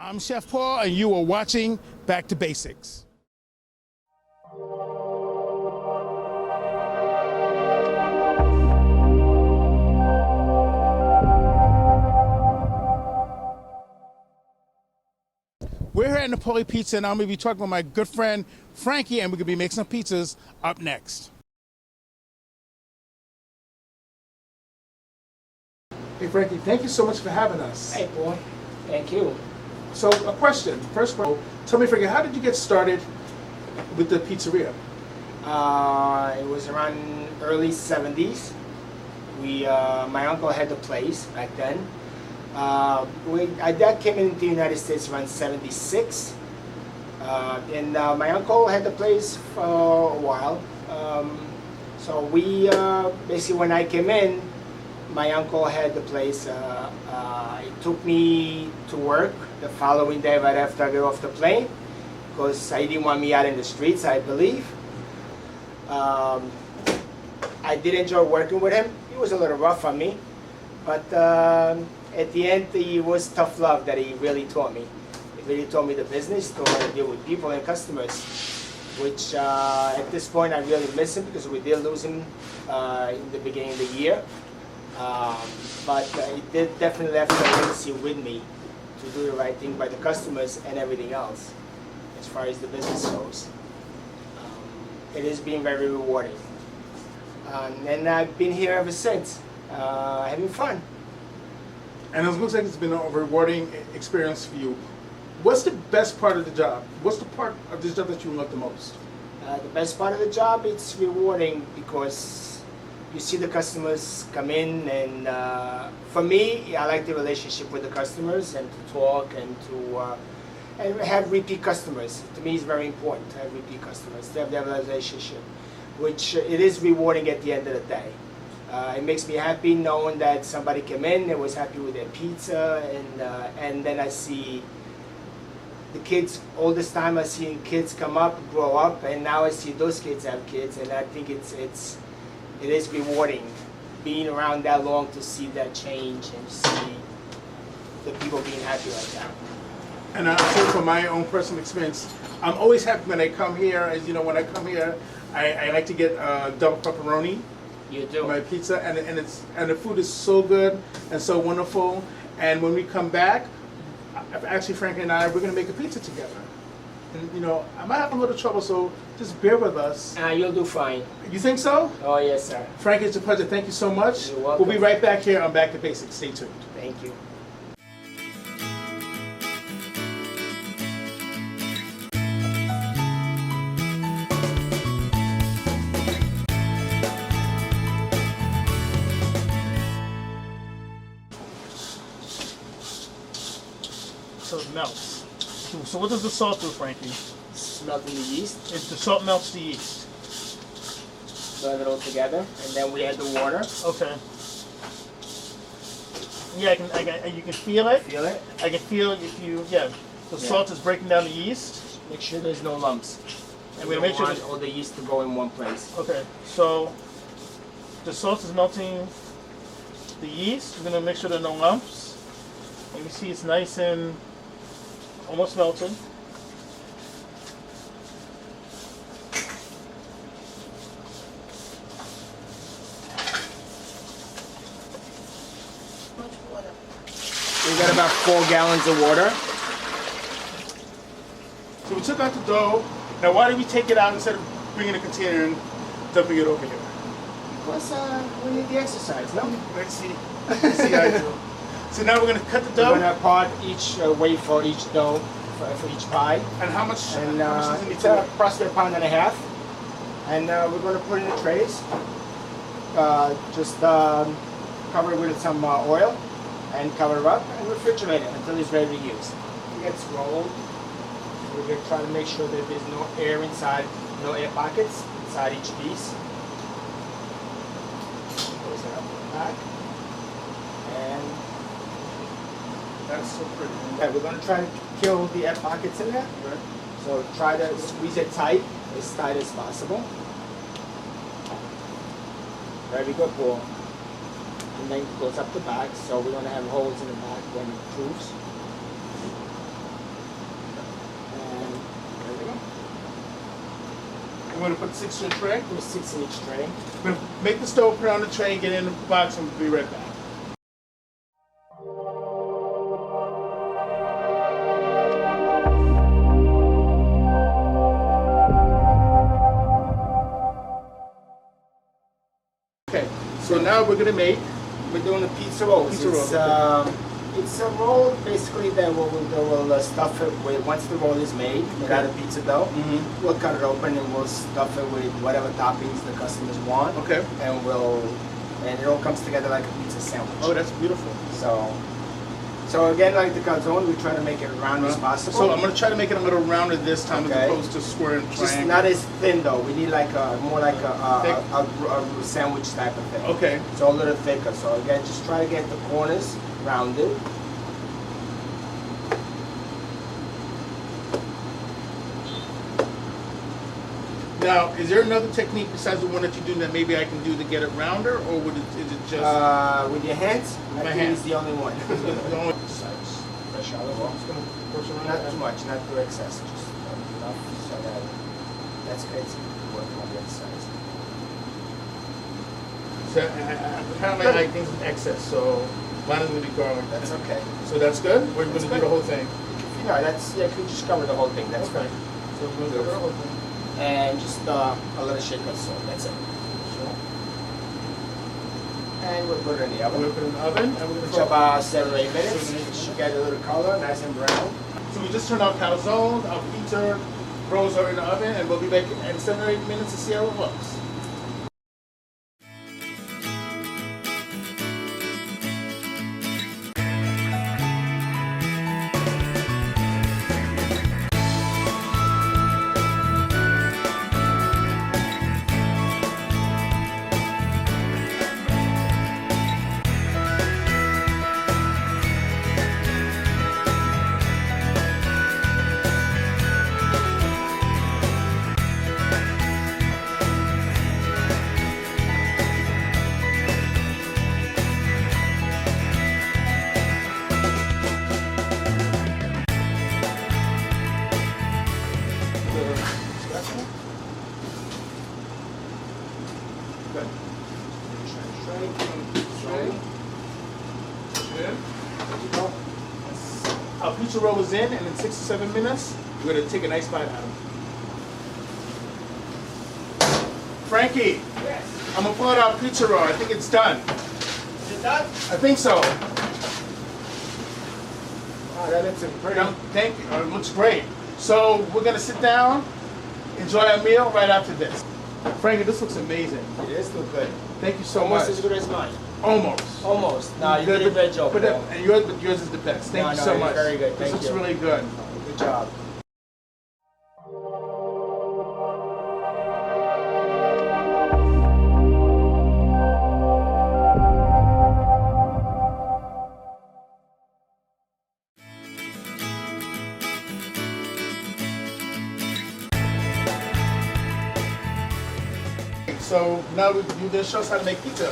I'm Chef Paul, and you are watching Back to Basics. We're here at Napoli Pizza, and I'm going to be talking with my good friend Frankie, and we're going to be making some pizzas up next. Hey Frankie, thank you so much for having us. Hey Paul, thank you. So a question, first question, tell me Frankie, how did you get started with the pizzeria? It was around early 70s. My uncle had the place back then. My dad came into the United States around 76. And my uncle had the place for a while. So we, basically when I came in, my uncle had the place. It took me to work the following day right after I got off the plane because he didn't want me out in the streets, I believe. I did enjoy working with him. He was a little rough on me, but at the end, it was tough love that he really taught me. He really taught me the business, taught me how to deal with people and customers, which at this point I really miss him because we did lose him in the beginning of the year. But it did definitely left a legacy with me to do the right thing by the customers and everything else as far as the business goes. It has been very rewarding. And I've been here ever since, having fun. And it looks like it's been a rewarding experience for you. What's the best part of the job? What's the part of this job that you love the most? The best part of the job, it's rewarding because you see the customers come in, and for me, I like the relationship with the customers and to talk and to and have repeat customers. To me, it's very important to have repeat customers, to have that relationship, which it is rewarding at the end of the day. It makes me happy knowing that somebody came in and was happy with their pizza, and then I see the kids. All this time I see kids come up, grow up, and now I see those kids have kids, and I think it is rewarding being around that long to see that change and see the people being happy like that. And I say from my own personal experience, I'm always happy when I come here. As you know, when I come here, I like to get double pepperoni. You do. My pizza, and the food is so good and so wonderful. And when we come back, actually Frankie and I, we're gonna make a pizza together. And you know, I might have a little trouble, so just bear with us. You'll do fine. You think so? Oh yes, sir. Frankie, it's a pleasure. Thank you so much. You're welcome. We'll be right back here on Back to Basics. Stay tuned. Thank you. So it melts. So what does the salt do, Frankie? Melting the yeast. The salt melts the yeast. Blend it all together, and then we add the water. Okay. Yeah, you can feel it. Feel it? I can feel the salt is breaking down the yeast. Make sure there's no lumps. And we make sure want all the yeast to go in one place. Okay, so the salt is melting the yeast. We're gonna make sure there are no lumps. And you see it's nice and almost melted. We got about 4 gallons of water. So we took out the dough. Now why did we take it out instead of bringing a container and dumping it over here? Plus, we need the exercise, no? Let's see. Let's see how I do. So now we're going to cut the dough. We're going to part each weight for each dough, for each pie. And how much? And how much does it need it's to weigh? approximately 1.5 pounds. And we're going to put it in the trays. Just cover it with some oil and cover it up and refrigerate it until it's ready to use. It gets rolled. We're going to try to make sure that there's no air inside, no air pockets inside each piece. Close it up the back. And That's so pretty. yeah, we're going to try to kill the air pockets in there. Right. So try to squeeze it tight as possible. Very good, Paul. And then close up the back, so we don't have holes in the back when it proves. We're gonna put 6 in a tray. Put 6 in each tray. We're gonna make the stove, put it on the tray, get it in the box, and we'll be right back. Okay, so now we're gonna make. We're doing a pizza roll. It's a roll basically that we'll stuff it with, once the roll is made, we got a pizza dough, we'll cut it open and we'll stuff it with whatever toppings the customers want. Okay. And it all comes together like a pizza sandwich. Oh, that's beautiful. So again, like the calzone, we try to make it round as possible. So I'm gonna try to make it a little rounder this time, Okay. as opposed to square and triangle. Just not as thin though. We need like more like a sandwich type of thing. Okay. So a little thicker. So again, just try to get the corners rounded. Now, is there another technique besides the one that you do that maybe I can do to get it rounder, or is it just With your hands? My I think hands. it's the only one. the only size? Fresh olive oil. Just gonna push around Not that. too much, not too excess. Just enough so that that's good. It's working on the other side. So, apparently I think it's excess, so mine is gonna be garlic. That's okay. So that's good? We're That's gonna do good. the whole thing. You know, that's you can just cover the whole thing. That's Okay. fine. So we're gonna do the whole thing. And just a little shake of salt. That's it. And we'll put it in the oven. We'll put it in the oven, and we're For gonna about 7 or 8 minutes. 7 or 8 It should get a little color, nice and brown. So we just turned our calzone, our pizza rolls are in the oven, and we'll be back in 7 or 8 minutes to see how it looks. Good. Our pizza roll is in, and in 6 to 7 minutes, we're gonna take a nice bite out of it. Frankie, Yes. I'm gonna pull out our pizza roll. I think it's done. Is it done? I think so. Oh, that looks pretty. Thank you. It looks great. So we're gonna sit down, enjoy our meal right after this. Frankie, this looks amazing. It is look good. Thank you so Almost much. as good as mine. Almost. Almost. No, you did a great job. But, Paul. and yours is the best. Thank you so you're much. very good. This Thank looks you. really good. Good job. So now you're gonna show us how to make pizza.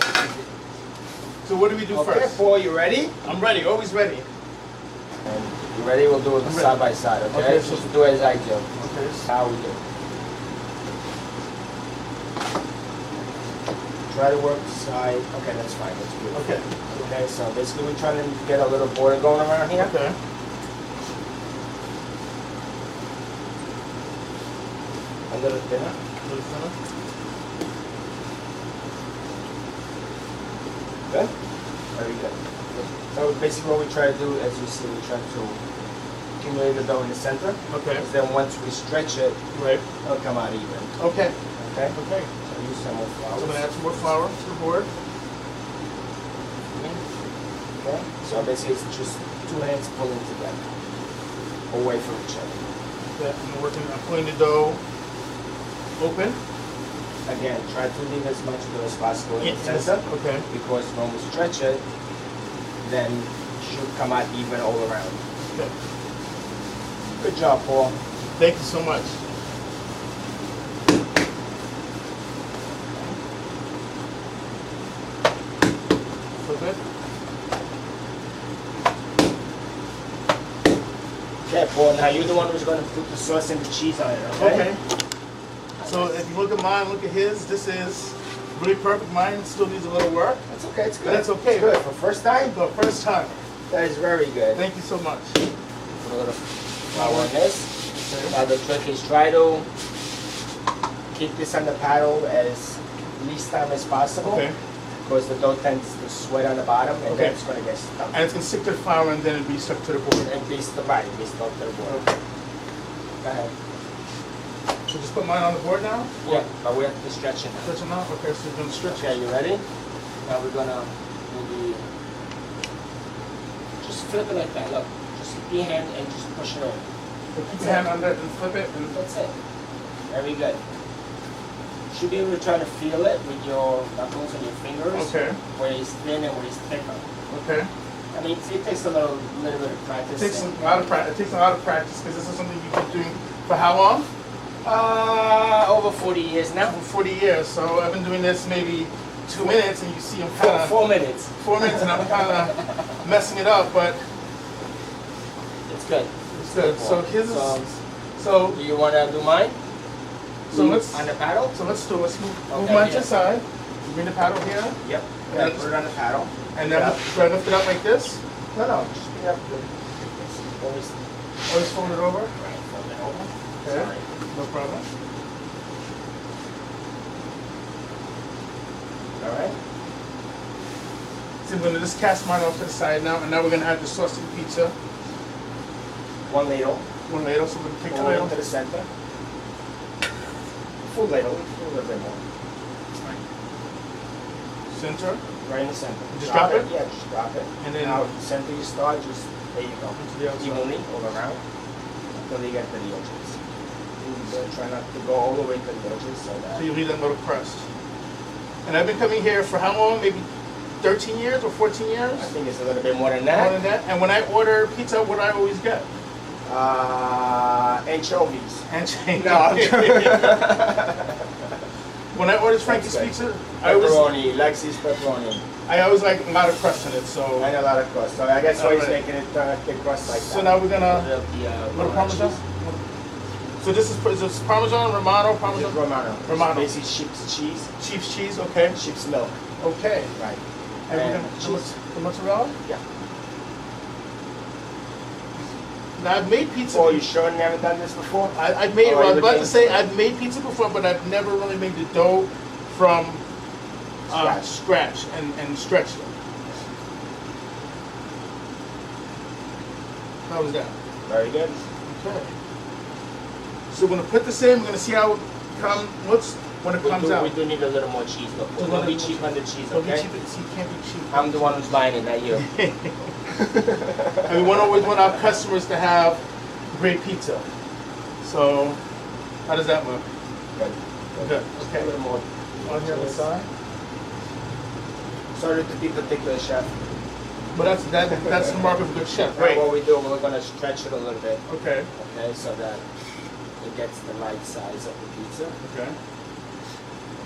So what do we do Okay, first? Paul, you ready? I'm ready. Always ready. And you ready? We'll do it I'm side ready. by side, okay? Okay, so- Just do as I do. Okay. That's how we do. Try to work the side. Okay, that's fine. That's good. Okay. Okay, so basically we're trying to get a little border going around here. Okay. A little thinner. Good? Very good. So basically what we try to do, as you see, we try to accumulate the dough in the center. Okay. Because then once we stretch it, Right. it'll come out even. Okay. Okay? Okay. So use some more flour. So I'm gonna add some more flour to the board. Okay? So basically it's just two hands pulling together. Away from each other. Okay. I'm pulling the dough open. Again, try to leave as much dough as possible in the Yes. center. Okay. Because when we stretch it, then it should come out even all around. Okay. Good job, Paul. Thank you so much. So good. Okay, Paul, now you're the one who's going to put the sauce and the cheese on it, okay? Okay. So if you look at mine, look at his. This is really perfect. Mine still needs a little work. That's okay. It's good. But that's okay. It's good for first time. The first time. That is very good. Thank you so much. Put a little flour on this. Now the trick is try to keep this on the paddle as least time as possible. Okay. Because the dough tends to sweat on the bottom, and Okay. then it's going to get stuck. And it's gonna stick to the flour and then it'll be stuck to the board. And be stuck to the board. Okay. Go ahead. So just put mine on the board now? Yeah, but we have to stretch it now. Stretch them out? Okay, so you're gonna stretch Okay, it. you ready? Now we're gonna maybe just flip it like that. Look, just keep your hand and just push it over. Put your hand under it and flip it. And That's it. Very good. You should be able to try to feel it with your knuckles and your fingers. Okay. Where it's thin and where it's thicker. Okay. I mean, it takes a little bit of practice. It takes a lot of practice. It takes a lot of practice because this is something you've been doing for how long? Over 40 years now. For 40 years. So I've been doing this maybe 2 minutes, and you see I'm kind of 4 minutes. 4 minutes, and I'm kind of messing it up, but It's good. it's good. So here's so Do you want to do mine? so let's On the paddle? so let's do let's move Okay, mine to yeah. the side. Bring the paddle here, Yep. Yeah. Put it on the paddle. and then try to lift it up like this. No, just bring it up good. Always Always fold it over. right, fold it over. Okay. Sorry. No problem. All right. So I'm gonna just cast mine off to the side now, and now we're gonna add the sauce to the pizza. 1 ladle. One ladle, so we're gonna take the Pull it ladle. into the center. Full ladle. A little bit more. Center. Right in the center. Just drop it? Yeah, just drop it. And then- now, the center you start, just there you go. Into the outside. Evenly all around until you get to the edges. Try not to go all the way to the edges so that. So you leave that little crust. And I've been coming here for how long? Maybe 13 years or 14 years? I think it's a little bit more than More that. than that. And when I order pizza, what do I always get? Anchovies. Handshake. No. When I order Frankie's That's Pizza, I Pepperoni, Lexi's pepperoni. always like a lot of crust in it. So And a lot of crust. So I guess why he's Alright. making it thick crust like that. So now we're gonna little Parmesan. cheese. So this is Parmesan, Romano, This is Parmesan, Romano. Romano. Basically sheep's cheese, Chief's cheese. Okay. sheep's milk. Okay. Right. And we're And gonna cheese. the mozzarella. Yeah. Now I've made pizza. Oh, you sure you haven't done this before? I've made. Oh, Well, I was you about to became- say I've made pizza before, but I've never really made the dough from scratch and stretched it. How was that? Very good. Okay. So we're gonna put this in. We're gonna see how it comes. When it comes out. We do need a little more cheese, though. Just a Don't be little cheap more on the cheese, Don't be okay? cheap. See, you can't be cheap. I'm the one who's buying it, not you. And we always want our customers to have great pizza. So, how does that look? Good. Good. Just Okay. a little more. On here on the side. Sorry to be particular, chef. But that's the mark of a good chef, Now right? what we do, we're gonna stretch it a little bit, Okay. okay, so that it gets the right size of the pizza. Okay.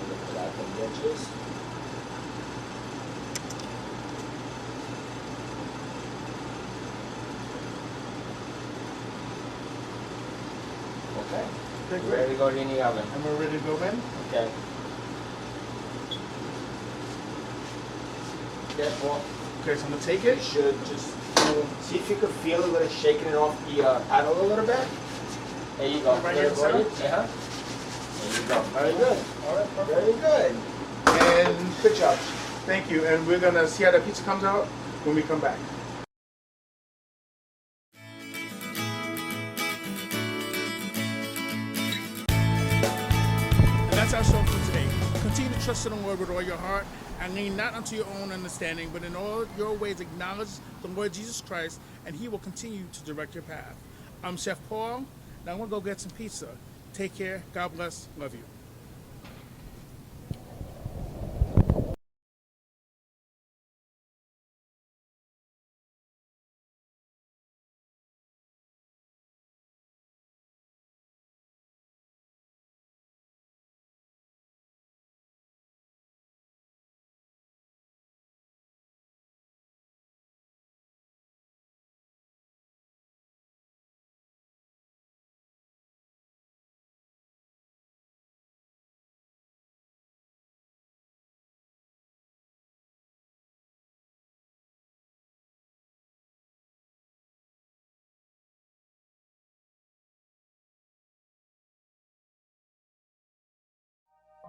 Look at that from the edges. Okay. Okay, You great. ready to go in the oven? And we're ready to go in. Okay. Therefore, Okay, so I'm gonna take you it. should just see if you can feel a little shaking it off the paddle a little bit. There you go. Right here in the center? Uh-huh. There you go. Very good. All right, perfect. Very good. And Good job. thank you. And we're gonna see how the pizza comes out when we come back. And that's our show for today. Continue to trust in the Lord with all your heart and lean not unto your own understanding, but in all your ways acknowledge the Lord Jesus Christ, and He will continue to direct your path. I'm Chef Paul. Now I'm gonna go get some pizza. Take care. God bless. Love you.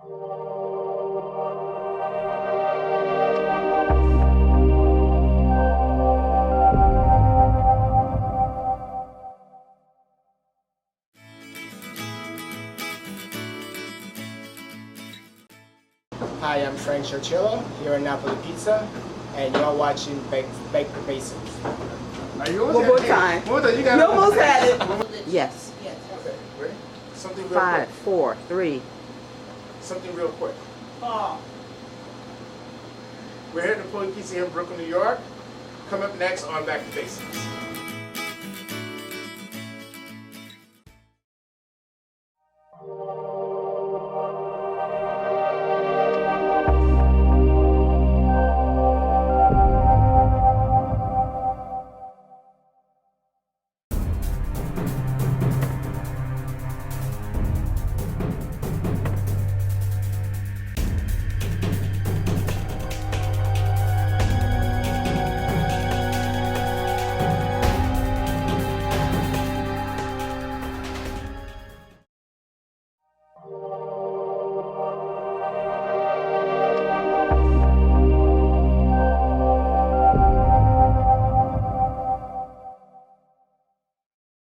Hi, I'm Frank CERCIELLO here in Napoli Pizza, and you're watching Bake the Basics. Are you One more time. One more time. You got You it. almost had it. Yes. Okay, ready? Something real 5, quick. 4, 3. Something real quick. We're here at Napoli Pizza here in Brooklyn, New York. Come up next on Back to Basics.